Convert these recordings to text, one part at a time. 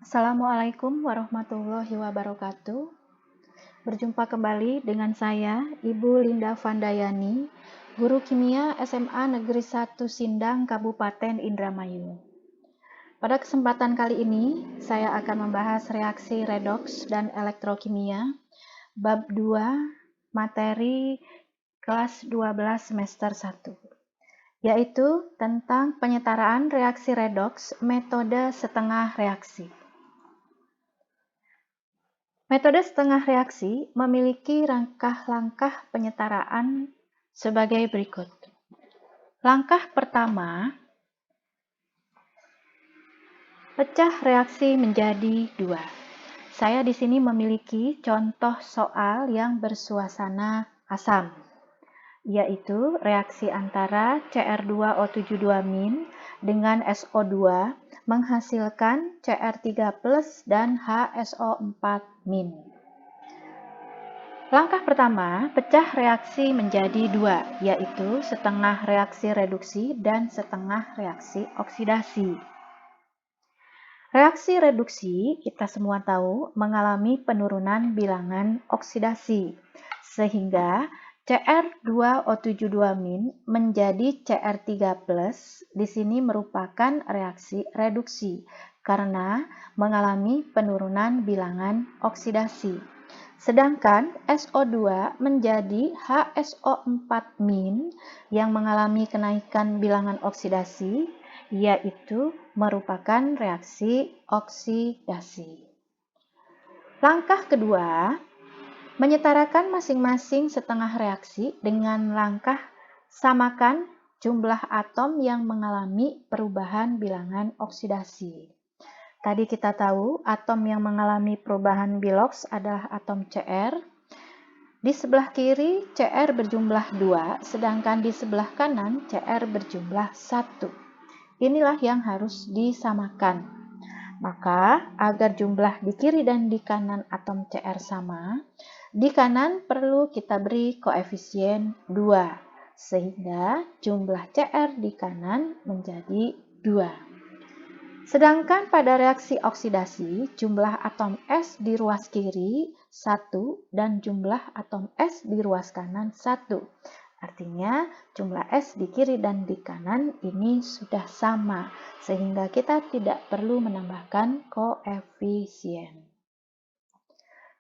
Assalamualaikum warahmatullahi wabarakatuh. Berjumpa kembali dengan saya, Ibu Linda Vandayani, Guru Kimia SMA Negeri 1 Sindang, Kabupaten Indramayu. Pada kesempatan kali ini, saya akan membahas reaksi redoks dan elektrokimia, bab 2, materi kelas 12 semester 1. Yaitu tentang penyetaraan reaksi redoks metode setengah reaksi. Metode setengah reaksi memiliki langkah-langkah penyetaraan sebagai berikut. Langkah pertama, pecah reaksi menjadi dua. Saya di sini memiliki contoh soal yang bersuasana asam, yaitu reaksi antara Cr2O72- dengan SO2 menghasilkan Cr3+ dan HSO4-. Langkah pertama, pecah reaksi menjadi dua, yaitu setengah reaksi reduksi dan setengah reaksi oksidasi. Reaksi reduksi, kita semua tahu, mengalami penurunan bilangan oksidasi, sehingga Cr2O72- menjadi Cr3+, di sini merupakan reaksi reduksi, karena mengalami penurunan bilangan oksidasi. Sedangkan SO2 menjadi HSO4- yang mengalami kenaikan bilangan oksidasi, yaitu merupakan reaksi oksidasi. Langkah kedua, menyetarakan masing-masing setengah reaksi dengan langkah samakan jumlah atom yang mengalami perubahan bilangan oksidasi. Tadi kita tahu atom yang mengalami perubahan biloks adalah atom Cr. Di sebelah kiri Cr berjumlah 2, sedangkan di sebelah kanan Cr berjumlah 1. Inilah yang harus disamakan. Maka agar jumlah di kiri dan di kanan atom Cr sama, di kanan perlu kita beri koefisien 2, sehingga jumlah Cr di kanan menjadi 2. Sedangkan pada reaksi oksidasi, jumlah atom S di ruas kiri 1 dan jumlah atom S di ruas kanan 1. Artinya jumlah S di kiri dan di kanan ini sudah sama, sehingga kita tidak perlu menambahkan koefisien.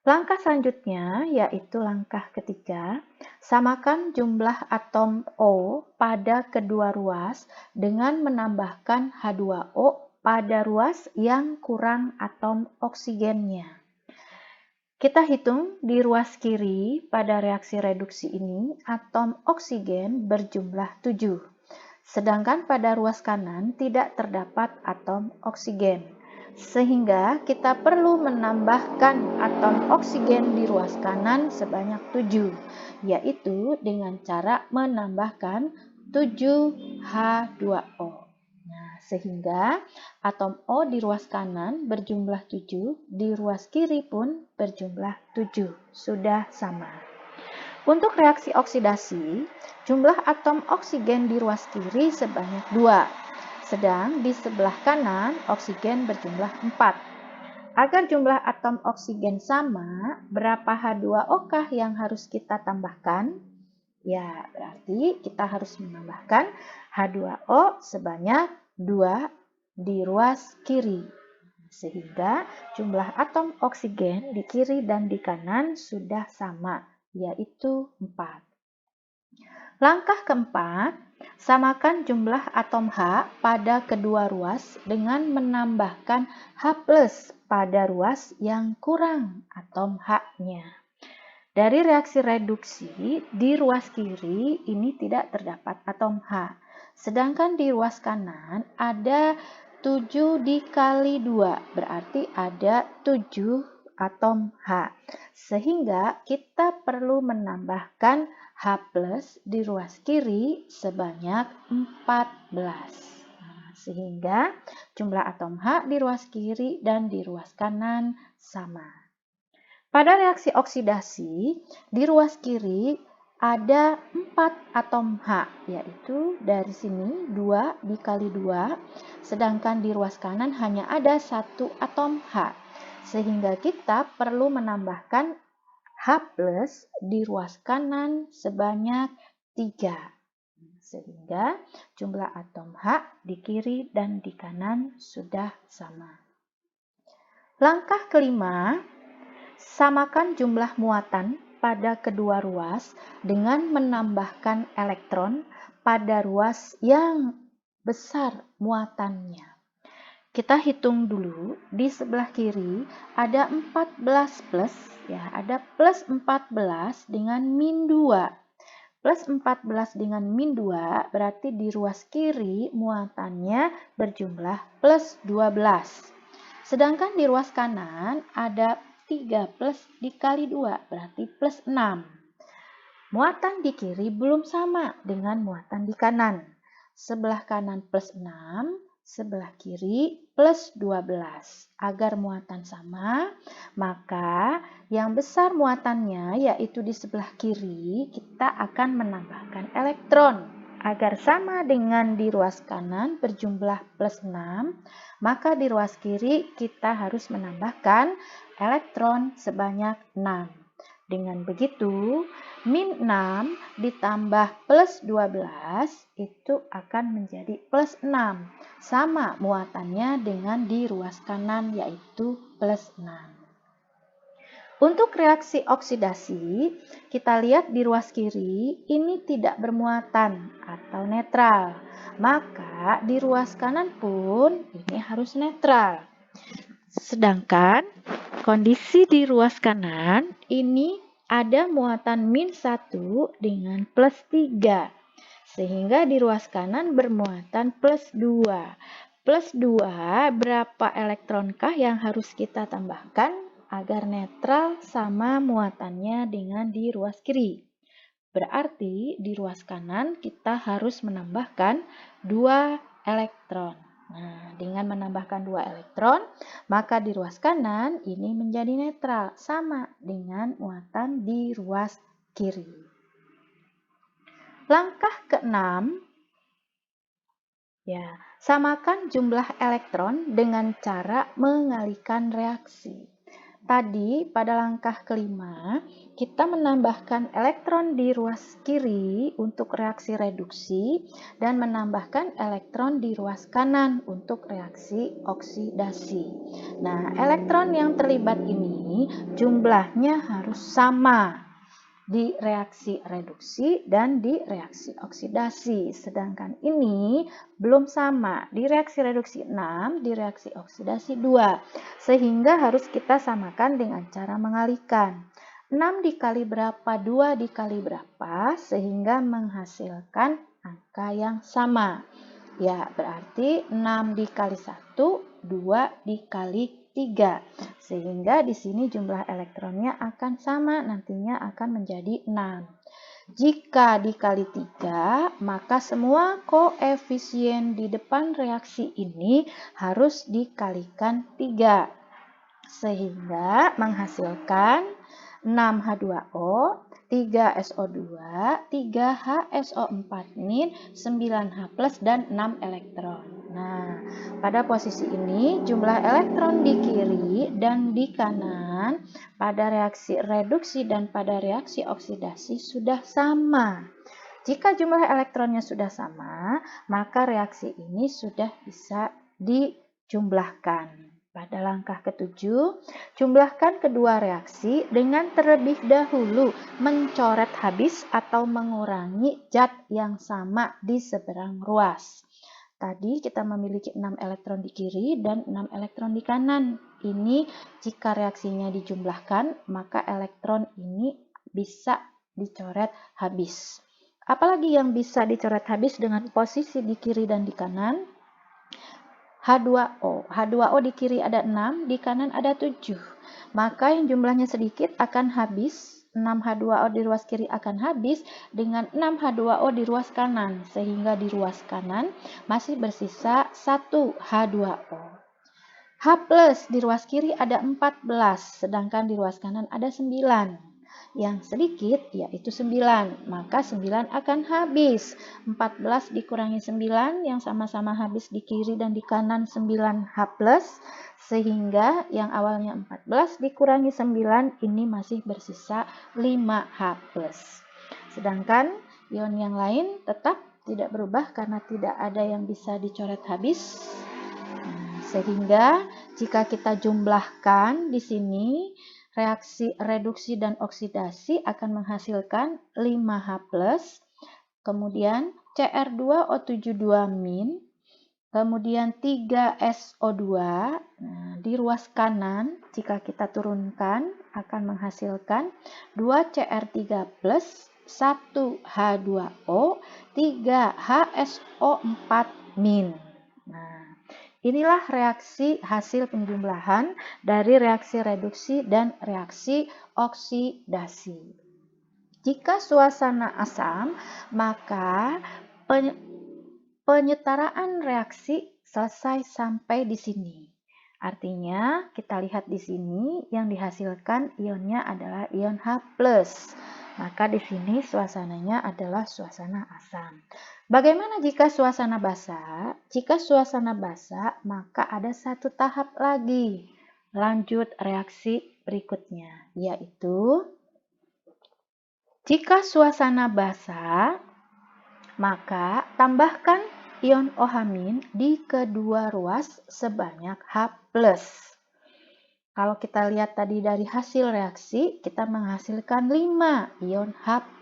Langkah selanjutnya yaitu langkah ketiga, samakan jumlah atom O pada kedua ruas dengan menambahkan H2O pada ruas yang kurang atom oksigennya. Kita hitung di ruas kiri pada reaksi reduksi ini atom oksigen berjumlah 7, sedangkan pada ruas kanan tidak terdapat atom oksigen, sehingga kita perlu menambahkan atom oksigen di ruas kanan sebanyak 7, yaitu dengan cara menambahkan 7H2O. Nah, sehingga atom O di ruas kanan berjumlah 7, di ruas kiri pun berjumlah 7, sudah sama. Untuk reaksi oksidasi, jumlah atom oksigen di ruas kiri sebanyak 2, sedang di sebelah kanan oksigen berjumlah 4. Agar jumlah atom oksigen sama, berapa H2O kah yang harus kita tambahkan? Ya, berarti kita harus menambahkan H2O sebanyak 2 di ruas kiri. Sehingga jumlah atom oksigen di kiri dan di kanan sudah sama, yaitu 4. Langkah keempat, samakan jumlah atom H pada kedua ruas dengan menambahkan H+ pada ruas yang kurang atom H-nya. Dari reaksi reduksi, di ruas kiri ini tidak terdapat atom H, sedangkan di ruas kanan ada 7 dikali 2, berarti ada 7 atom H. Sehingga kita perlu menambahkan H+ di ruas kiri sebanyak 14. Sehingga jumlah atom H di ruas kiri dan di ruas kanan sama. Pada reaksi oksidasi, di ruas kiri ada 4 atom H, yaitu dari sini 2 dikali 2, sedangkan di ruas kanan hanya ada 1 atom H. Sehingga kita perlu menambahkan H plus di ruas kanan sebanyak 3. Sehingga jumlah atom H di kiri dan di kanan sudah sama. Langkah kelima, samakan jumlah muatan pada kedua ruas dengan menambahkan elektron pada ruas yang besar muatannya. Kita hitung dulu, di sebelah kiri ada 14 plus, ya, ada plus 14 dengan min 2. Plus 14 dengan min 2 berarti di ruas kiri muatannya berjumlah plus 12. Sedangkan di ruas kanan ada 3 plus dikali 2 berarti plus 6. Muatan di kiri belum sama dengan muatan di kanan. Sebelah kanan plus 6, sebelah kiri plus 12. Agar muatan sama, maka yang besar muatannya yaitu di sebelah kiri, kita akan menambahkan elektron. Agar sama dengan di ruas kanan berjumlah plus 6, maka di ruas kiri kita harus menambahkan elektron sebanyak 6. Dengan begitu, min 6 ditambah plus 12 itu akan menjadi plus 6. Sama muatannya dengan di ruas kanan yaitu plus 6. Untuk reaksi oksidasi, kita lihat di ruas kiri ini tidak bermuatan atau netral. Maka di ruas kanan pun ini harus netral. Sedangkan kondisi di ruas kanan ini ada muatan min 1 dengan plus 3. Sehingga di ruas kanan bermuatan plus 2. Plus 2 berapa elektronkah yang harus kita tambahkan agar netral sama muatannya dengan di ruas kiri? Berarti di ruas kanan kita harus menambahkan 2 elektron. Nah, dengan menambahkan 2 elektron, maka di ruas kanan ini menjadi netral, sama dengan muatan di ruas kiri. Langkah ke-6, ya, samakan jumlah elektron dengan cara mengalihkan reaksi. Tadi pada langkah kelima, kita menambahkan elektron di ruas kiri untuk reaksi reduksi dan menambahkan elektron di ruas kanan untuk reaksi oksidasi. Nah, elektron yang terlibat ini jumlahnya harus sama di reaksi reduksi dan di reaksi oksidasi. Sedangkan ini belum sama. Di reaksi reduksi 6, di reaksi oksidasi 2. Sehingga harus kita samakan dengan cara mengalihkan. 6 dikali berapa, 2 dikali berapa, sehingga menghasilkan angka yang sama. Ya, berarti 6 dikali 1, 2 dikali 3. Sehingga di sini jumlah elektronnya akan sama, nantinya akan menjadi 6. Jika dikali 3, maka semua koefisien di depan reaksi ini harus dikalikan 3. Sehingga menghasilkan 6H2O, 3SO2, 3HSO4-, 9H+, dan 6 elektron. Nah, pada posisi ini jumlah elektron di kiri dan di kanan pada reaksi reduksi dan pada reaksi oksidasi sudah sama. Jika jumlah elektronnya sudah sama, maka reaksi ini sudah bisa dijumlahkan. Pada langkah ke-7, jumlahkan kedua reaksi dengan terlebih dahulu mencoret habis atau mengurangi zat yang sama di seberang ruas. Tadi kita memiliki 6 elektron di kiri dan 6 elektron di kanan. Ini jika reaksinya dijumlahkan, maka elektron ini bisa dicoret habis. Apalagi yang bisa dicoret habis dengan posisi di kiri dan di kanan? H2O. H2O di kiri ada 6, di kanan ada 7. Maka yang jumlahnya sedikit akan habis. 6H2O di ruas kiri akan habis dengan 6H2O di ruas kanan. Sehingga di ruas kanan masih bersisa 1H2O. H plus di ruas kiri ada 14, sedangkan di ruas kanan ada 9. yang sedikit yaitu 9. Maka 9 akan habis. 14 dikurangi 9 yang sama-sama habis di kiri dan di kanan 9H+. Sehingga yang awalnya 14 dikurangi 9 ini masih bersisa 5H+. Sedangkan ion yang lain tetap tidak berubah karena tidak ada yang bisa dicoret habis. Sehingga jika kita jumlahkan di sini, reaksi reduksi dan oksidasi akan menghasilkan 5H+, kemudian Cr2O72-, kemudian 3SO2. Nah, di ruas kanan jika kita turunkan akan menghasilkan 2Cr3+, 1H2O, 3HSO4-. Nah, inilah reaksi hasil penjumlahan dari reaksi reduksi dan reaksi oksidasi. Jika suasana asam, maka penyetaraan reaksi selesai sampai di sini. Artinya, kita lihat di sini yang dihasilkan ionnya adalah ion H+. Maka di sini suasananya adalah suasana asam. Bagaimana jika suasana basa? Jika suasana basa, maka ada satu tahap lagi. Lanjut reaksi berikutnya, yaitu jika suasana basa, maka tambahkan ion OH- di kedua ruas sebanyak H+. Kalau kita lihat tadi dari hasil reaksi, kita menghasilkan 5 ion H+.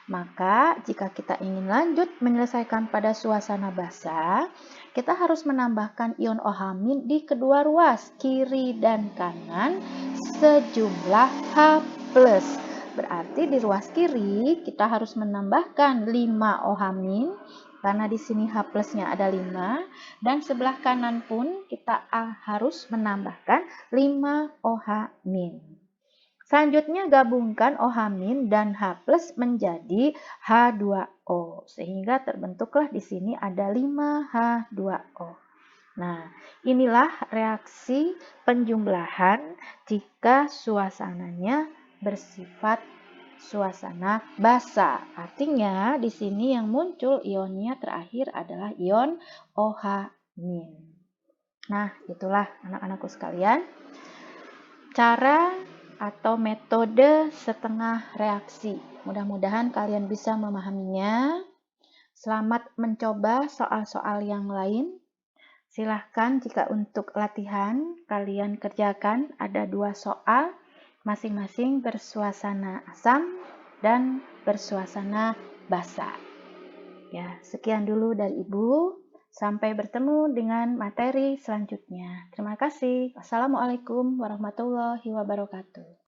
Maka jika kita ingin lanjut menyelesaikan pada suasana basa, kita harus menambahkan ion OH- di kedua ruas, kiri dan kanan, sejumlah H+. Berarti di ruas kiri kita harus menambahkan 5 OH- karena di sini H+-nya ada 5, dan sebelah kanan pun kita harus menambahkan 5 OH-. Selanjutnya gabungkan OH- dan H+ menjadi H2O, sehingga terbentuklah di sini ada 5H2O. Nah, inilah reaksi penjumlahan jika suasananya bersifat suasana basa. Artinya di sini yang muncul ionnya terakhir adalah ion OH-. Nah, itulah anak-anakku sekalian cara atau metode setengah reaksi. Mudah-mudahan kalian bisa memahaminya. Selamat mencoba soal-soal yang lain. Silahkan jika untuk latihan kalian kerjakan ada 2 soal, masing-masing bersuasana asam dan bersuasana basa. Ya, sekian dulu dari Ibu. Sampai bertemu dengan materi selanjutnya. Terima kasih. Wassalamualaikum warahmatullahi wabarakatuh.